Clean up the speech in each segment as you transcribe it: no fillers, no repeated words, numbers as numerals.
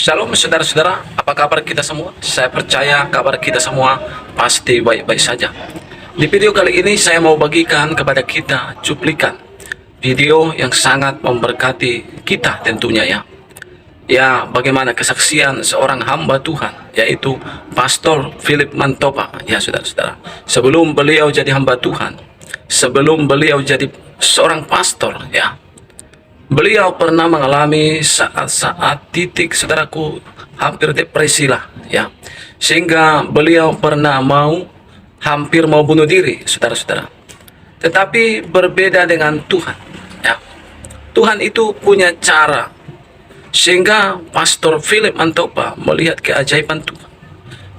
Shalom saudara-saudara, apa kabar kita semua? Saya percaya kabar kita semua pasti baik-baik saja. Di video kali ini saya mau bagikan kepada kita cuplikan video yang sangat memberkati kita tentunya ya. Ya, bagaimana kesaksian seorang hamba Tuhan, yaitu Pastor Philip Mantopa. Ya saudara-saudara, sebelum beliau jadi hamba Tuhan, sebelum beliau jadi seorang pastor ya, beliau pernah mengalami saat-saat titik saudaraku hampir depresi lah ya. Sehingga beliau pernah hampir mau bunuh diri saudara-saudara. Tetapi berbeda dengan Tuhan ya. Tuhan itu punya cara sehingga Pastor Philip Mantopa melihat keajaiban Tuhan,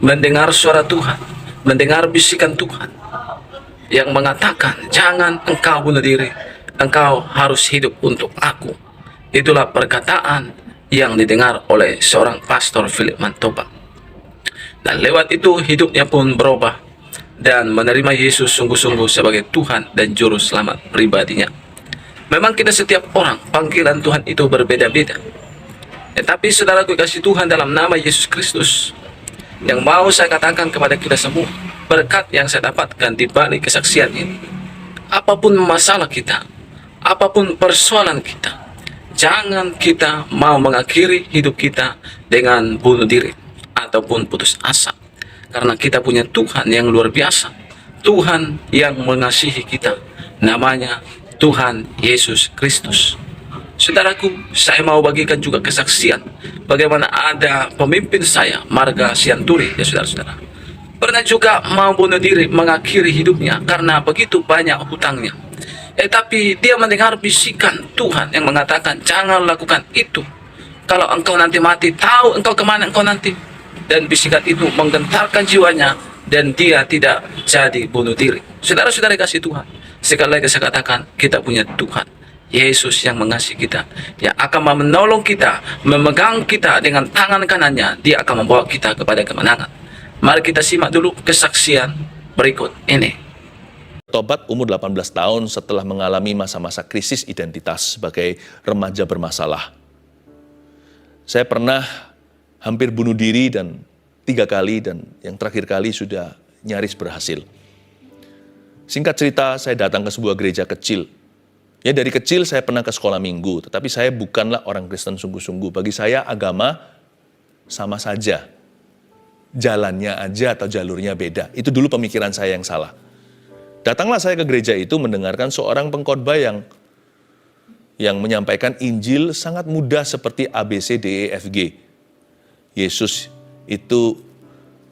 mendengar suara Tuhan, mendengar bisikan Tuhan yang mengatakan, jangan engkau bunuh diri, engkau harus hidup untuk aku. Itulah perkataan yang didengar oleh seorang Pastor Philip Mantopa. Dan lewat itu hidupnya pun berubah dan menerima Yesus sungguh-sungguh sebagai Tuhan dan Juru Selamat pribadinya. Memang kita setiap orang panggilan Tuhan itu berbeda-beda. Tetapi saudaraku kasih Tuhan, dalam nama Yesus Kristus, yang mau saya katakan kepada kita semua, berkat yang saya dapatkan di balik kesaksian ini, apapun masalah kita, apapun persoalan kita, jangan kita mau mengakhiri hidup kita dengan bunuh diri ataupun putus asa. Karena kita punya Tuhan yang luar biasa, Tuhan yang mengasihi kita, namanya Tuhan Yesus Kristus. Saudaraku, saya mau bagikan juga kesaksian bagaimana ada pemimpin saya, Marga Sianturi ya saudara-saudara, pernah juga mau bunuh diri, mengakhiri hidupnya karena begitu banyak hutangnya. Tapi dia mendengar bisikan Tuhan yang mengatakan, jangan lakukan itu. Kalau engkau nanti mati, tahu engkau kemana engkau nanti. Dan bisikan itu menggentarkan jiwanya dan dia tidak jadi bunuh diri. Saudara-saudara kasih Tuhan, sekali lagi saya katakan, kita punya Tuhan Yesus yang mengasihi kita, yang akan menolong kita, memegang kita dengan tangan kanannya. Dia akan membawa kita kepada kemenangan. Mari kita simak dulu kesaksian berikut ini. Tobat umur 18 tahun setelah mengalami masa-masa krisis identitas sebagai remaja bermasalah. Saya pernah hampir bunuh diri 3 kali, dan yang terakhir kali sudah nyaris berhasil. Singkat cerita, saya datang ke sebuah gereja kecil. Ya, dari kecil saya pernah ke sekolah minggu, tetapi saya bukanlah orang Kristen sungguh-sungguh. Bagi saya agama sama saja. Jalannya aja atau jalurnya beda. Itu dulu pemikiran saya yang salah. Datanglah saya ke gereja itu mendengarkan seorang pengkhotbah yang menyampaikan Injil sangat mudah seperti A, B, C, D, E, F, G. Yesus itu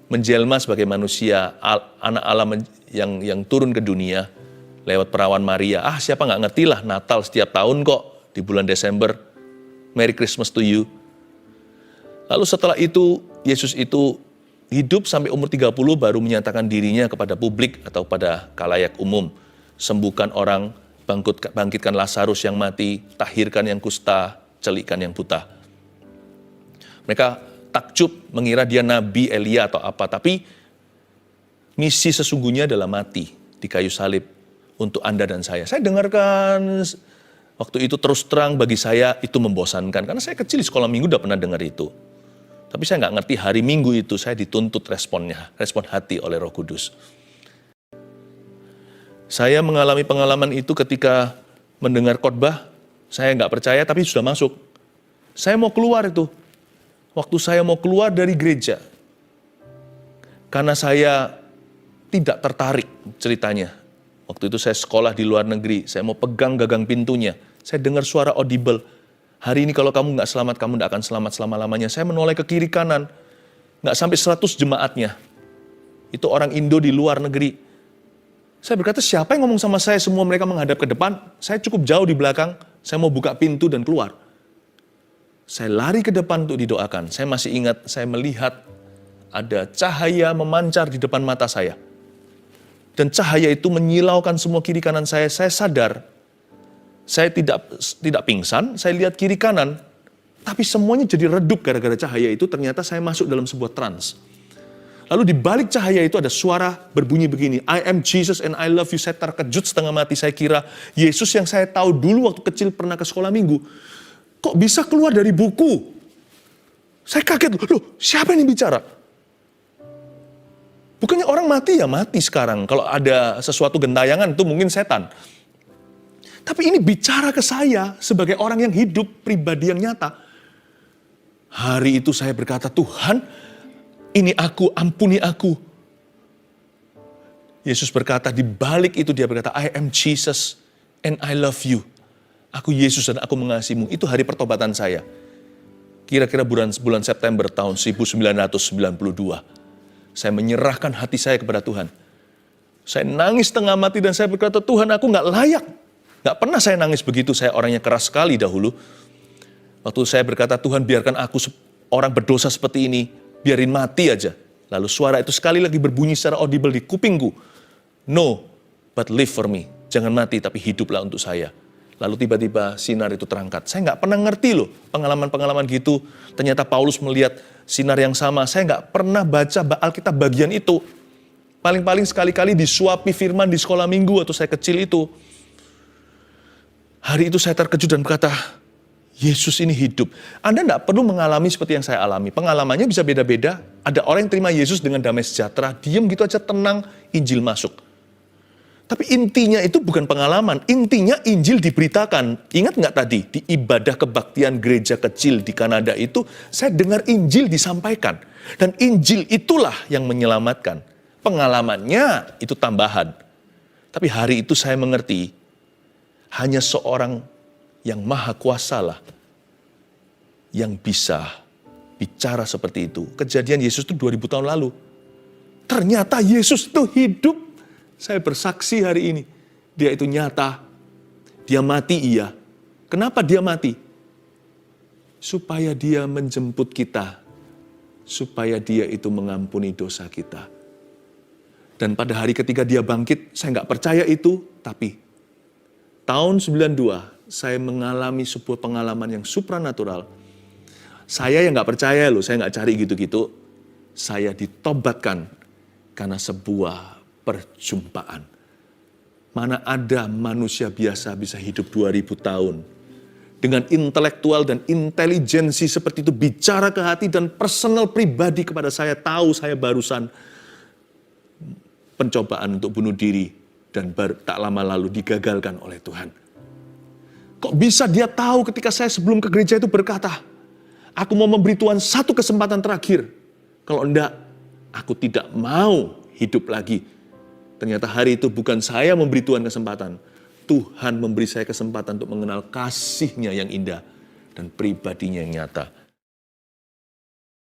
menjelma sebagai manusia, anak Allah yang turun ke dunia lewat perawan Maria. Siapa nggak ngerti lah, Natal setiap tahun kok di bulan Desember. Merry Christmas to you. Lalu setelah itu, Yesus itu hidup sampai umur 30 baru menyatakan dirinya kepada publik atau pada khalayak umum. Sembuhkan orang, bangkitkan Lazarus yang mati, tahirkan yang kusta, celikkan yang buta. Mereka takjub mengira dia Nabi Elia atau apa, tapi misi sesungguhnya adalah mati di kayu salib untuk Anda dan saya. Saya dengarkan waktu itu, terus terang bagi saya itu membosankan. Karena saya kecil di sekolah minggu udah pernah dengar itu. Tapi saya nggak ngerti hari Minggu itu saya dituntut respon hati oleh Roh Kudus. Saya mengalami pengalaman itu ketika mendengar khotbah, saya nggak percaya tapi sudah masuk. Saya mau keluar itu. Waktu saya mau keluar dari gereja, karena saya tidak tertarik ceritanya. Waktu itu saya sekolah di luar negeri, saya mau pegang gagang pintunya. Saya dengar suara audible, hari ini kalau kamu nggak selamat, kamu nggak akan selamat selama-lamanya. Saya menoleh ke kiri kanan, nggak sampai 100 jemaatnya. Itu orang Indo di luar negeri. Saya berkata, siapa yang ngomong sama saya? Semua mereka menghadap ke depan, saya cukup jauh di belakang, saya mau buka pintu dan keluar. Saya lari ke depan untuk didoakan. Saya masih ingat, saya melihat ada cahaya memancar di depan mata saya. Dan cahaya itu menyilaukan semua kiri kanan saya. Saya sadar, saya tidak pingsan, saya lihat kiri kanan, tapi semuanya jadi redup gara-gara cahaya itu. Ternyata saya masuk dalam sebuah trans. Lalu di balik cahaya itu ada suara berbunyi begini, I am Jesus and I love you. Saya terkejut setengah mati, saya kira Yesus yang saya tahu dulu waktu kecil pernah ke sekolah minggu, kok bisa keluar dari buku? Saya kaget, loh siapa yang bicara? Bukannya orang mati ya mati sekarang. Kalau ada sesuatu gentayangan itu mungkin setan. Tapi ini bicara ke saya sebagai orang yang hidup, pribadi yang nyata. Hari itu saya berkata, Tuhan, ini aku, ampuni aku. Yesus berkata, di balik itu dia berkata, I am Jesus and I love you. Aku Yesus dan aku mengasihimu. Itu hari pertobatan saya. Kira-kira bulan September tahun 1992. Saya menyerahkan hati saya kepada Tuhan. Saya nangis setengah mati dan saya berkata, Tuhan aku gak layak. Gak pernah saya nangis begitu, saya orangnya keras sekali dahulu. Waktu saya berkata, Tuhan biarkan aku orang berdosa seperti ini, biarin mati aja. Lalu suara itu sekali lagi berbunyi secara audible di kupingku. No, but live for me. Jangan mati tapi hiduplah untuk saya. Lalu tiba-tiba sinar itu terangkat. Saya nggak pernah ngerti loh pengalaman-pengalaman gitu. Ternyata Paulus melihat sinar yang sama. Saya nggak pernah baca Alkitab bagian itu. Paling-paling sekali-kali disuapi firman di sekolah minggu atau saya kecil itu. Hari itu saya terkejut dan berkata, Yesus ini hidup. Anda nggak perlu mengalami seperti yang saya alami. Pengalamannya bisa beda-beda. Ada orang yang terima Yesus dengan damai sejahtera. Diam gitu aja tenang, Injil masuk. Tapi intinya itu bukan pengalaman. Intinya Injil diberitakan. Ingat nggak tadi di ibadah kebaktian gereja kecil di Kanada itu, saya dengar Injil disampaikan. Dan Injil itulah yang menyelamatkan. Pengalamannya itu tambahan. Tapi hari itu saya mengerti, hanya seorang yang maha kuasa lah yang bisa bicara seperti itu. Kejadian Yesus itu 2000 tahun lalu. Ternyata Yesus itu hidup. Saya bersaksi hari ini. Dia itu nyata. Dia mati iya. Kenapa dia mati? Supaya dia menjemput kita. Supaya dia itu mengampuni dosa kita. Dan pada hari ketika dia bangkit, saya nggak percaya itu. Tapi tahun 92, saya mengalami sebuah pengalaman yang supranatural. Saya yang nggak percaya loh, saya nggak cari gitu-gitu. Saya ditobatkan karena sebuah perjumpaan. Mana ada manusia biasa bisa hidup 2000 tahun. Dengan intelektual dan intelijensi seperti itu bicara ke hati dan personal pribadi kepada saya. Tahu saya barusan pencobaan untuk bunuh diri. Dan tak lama lalu digagalkan oleh Tuhan. Kok bisa dia tahu ketika saya sebelum ke gereja itu berkata, aku mau memberi Tuhan satu kesempatan terakhir. Kalau enggak, aku tidak mau hidup lagi. Ternyata hari itu bukan saya memberi Tuhan kesempatan. Tuhan memberi saya kesempatan untuk mengenal kasih-Nya yang indah dan pribadinya yang nyata.